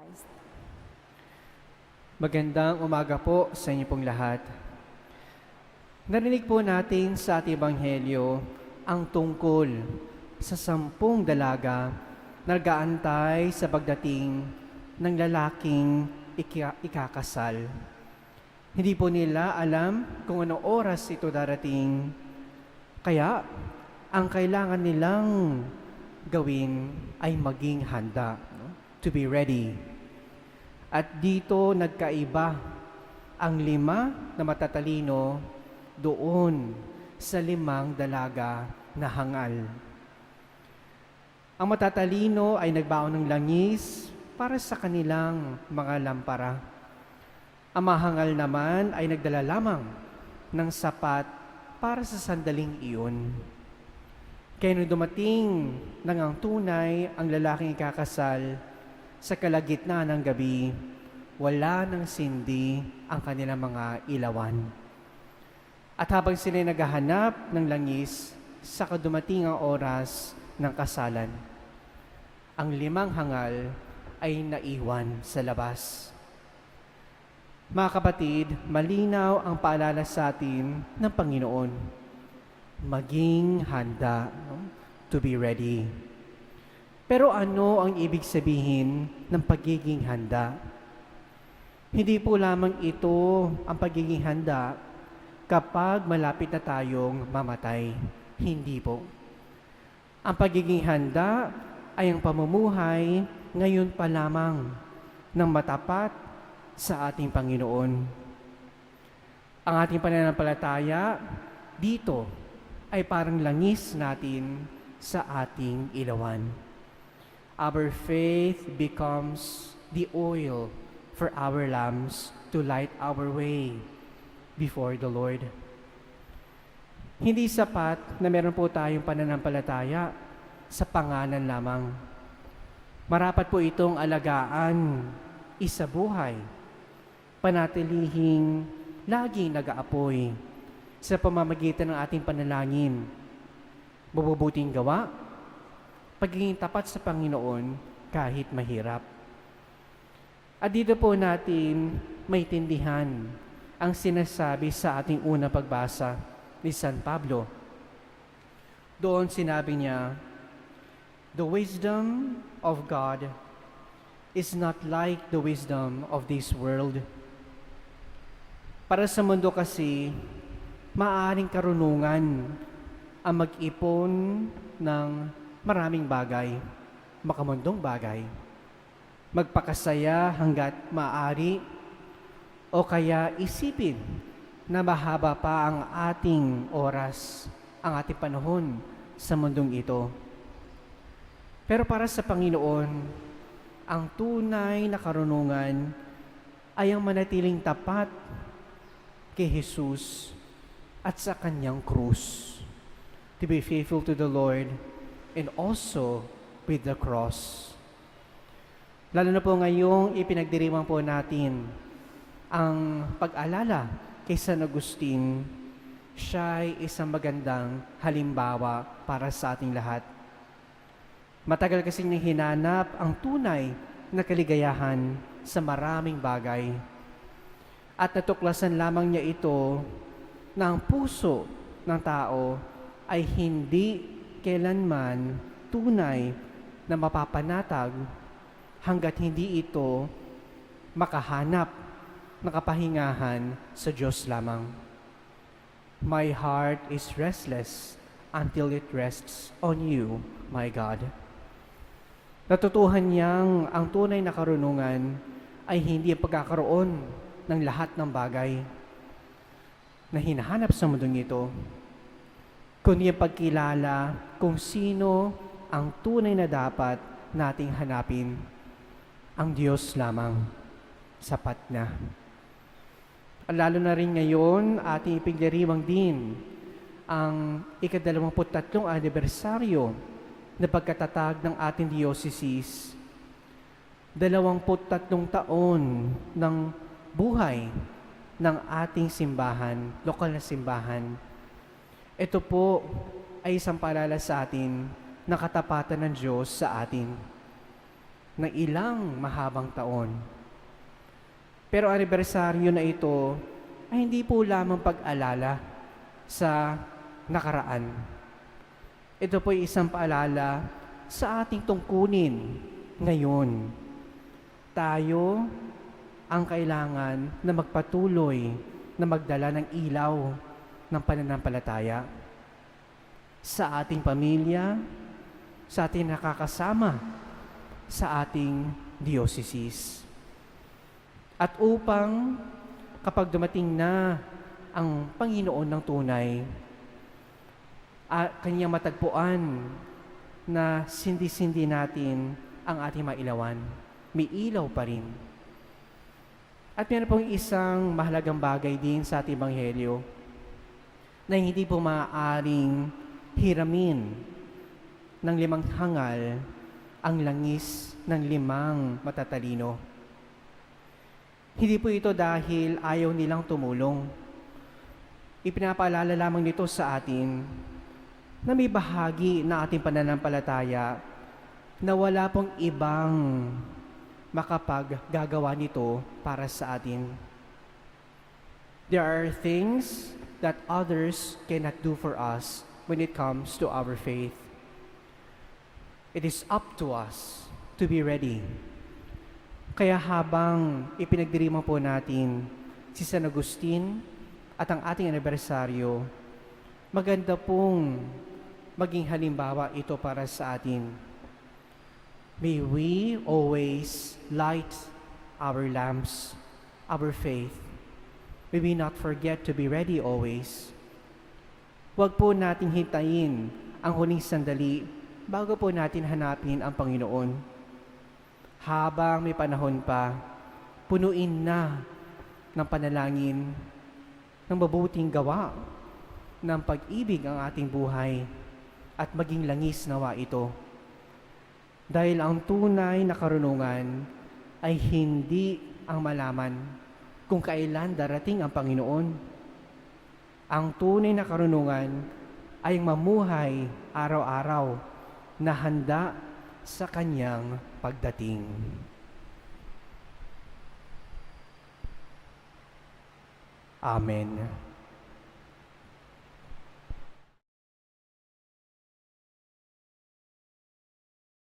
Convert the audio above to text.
Christ. Magandang umaga po sa inyo pong lahat. Narinig po natin sa ating Ebanghelyo ang tungkol sa 10 dalaga na nag-aantay sa pagdating ng lalaking ikakasal. Hindi po nila alam kung anong oras ito darating. Kaya, ang kailangan nilang gawin ay maging handa, no? To be ready. At dito nagkaiba ang 5 na matatalino doon sa 5 dalaga na hangal. Ang matatalino ay nagbaon ng langis para sa kanilang mga lampara. Ang mahangal naman ay nagdala lamang ng sapat para sa sandaling iyon. Kaya nung dumating nang ang tunay ang lalaking ikakasal, sa kalagitnaan ng gabi, wala nang sindi ang kanilang mga ilawan. At habang sila naghahanap ng langis, sa dumating ang oras ng kasalan, ang 5 hangal ay naiwan sa labas. Mga kapatid, malinaw ang paalala sa atin ng Panginoon. Maging handa, no? To be ready. Pero ano ang ibig sabihin ng pagiging handa? Hindi po lamang ito ang pagiging handa kapag malapit na tayong mamatay. Hindi po. Ang pagiging handa ay ang pamumuhay ngayon pa lamang ng matapat sa ating Panginoon. Ang ating pananampalataya dito ay parang langis natin sa ating ilawan. Our faith becomes the oil for our lamps to light our way before the Lord. Hindi sapat na meron po tayong pananampalataya sa pangalan lamang. Marapat po itong alagaan, isabuhay, panatilihing laging nag-aapoy sa pamamagitan ng ating panalangin, mabubuting gawa, pagiging tapat sa Panginoon kahit mahirap. At dito po natin maintindihan ang sinasabi sa ating unang pagbasa ni San Pablo. Doon sinabi niya, "The wisdom of God is not like the wisdom of this world." Para sa mundo kasi, maaaring karunungan ang mag-ipon ng maraming bagay, makamundong bagay, magpakasaya hanggat maaari, o kaya isipin na mahaba pa ang ating oras, ang ating panahon sa mundong ito. Pero para sa Panginoon, ang tunay na karunungan ay ang manatiling tapat kay Jesus at sa kanyang krus. To be faithful to the Lord and also with the cross. Lalo na po ngayong ipinagdiriwang po natin ang pag-alala kay San Agustin. Siya ay isang magandang halimbawa para sa ating lahat. Matagal kasi niyang hinanap ang tunay na kaligayahan sa maraming bagay. At natuklasan lamang niya ito na ang puso ng tao ay hindi kailanman tunay na mapapanatag hanggat hindi ito makahanap ng kapahingahan sa Diyos lamang. My heart is restless until it rests on you, my God. Natutuhan niyang ang tunay na karunungan ay hindi ang pagkakaroon ng lahat ng bagay na hinahanap sa mundong ito, kundi ang pagkilala kung sino ang tunay na dapat nating hanapin. Ang Diyos lamang, sapat na. At lalo na rin ngayon, ating ipinagdiriwang din ang ika-23 anibersaryo na pagkatatag ng ating diocese. 23 taon ng buhay ng ating simbahan, lokal na simbahan. Ito po ay isang paalala sa atin ng katapatan ng Diyos sa atin. ng ilang mahabang taon. Pero anibersaryo na ito ay hindi po lamang pag-alala sa nakaraan. Ito po ay isang paalala sa ating tungkunin ngayon. Tayo ang kailangan na magpatuloy na magdala ng ilaw ng pananampalataya sa ating pamilya, sa ating nakakasama, sa ating diocese. At upang kapag dumating na ang Panginoon ng tunay, kanyang matagpuan na sindi-sindi natin ang ating mailawan, may ilaw pa rin. At meron pong isang mahalagang bagay din sa ating Ebanghelyo na hindi po maaaring hiramin ng 5 hangal ang langis ng 5 matatalino. Hindi po ito dahil ayaw nilang tumulong. Ipinapaalala lamang nito sa atin na may bahagi na ating pananampalataya na wala pong ibang makapaggagawa nito para sa atin. There are things that others cannot do for us when it comes to our faith. It is up to us to be ready. Kaya habang ipinagdiriman po natin si San Agustin at ang ating anibersaryo, maganda pong maging halimbawa ito para sa atin. May we always light our lamps, our faith. May we not forget to be ready always. Huwag po natin hintayin ang huling sandali bago po natin hanapin ang Panginoon. Habang may panahon pa, punuin na ng panalangin, ng mabuting gawa, ng pag-ibig ang ating buhay at maging langis nawa ito. Dahil ang tunay na karunungan ay hindi ang malaman kung kailan darating ang Panginoon. Ang tunay na karunungan ay mamuhay araw-araw na handa sa Kanyang pagdating. Amen.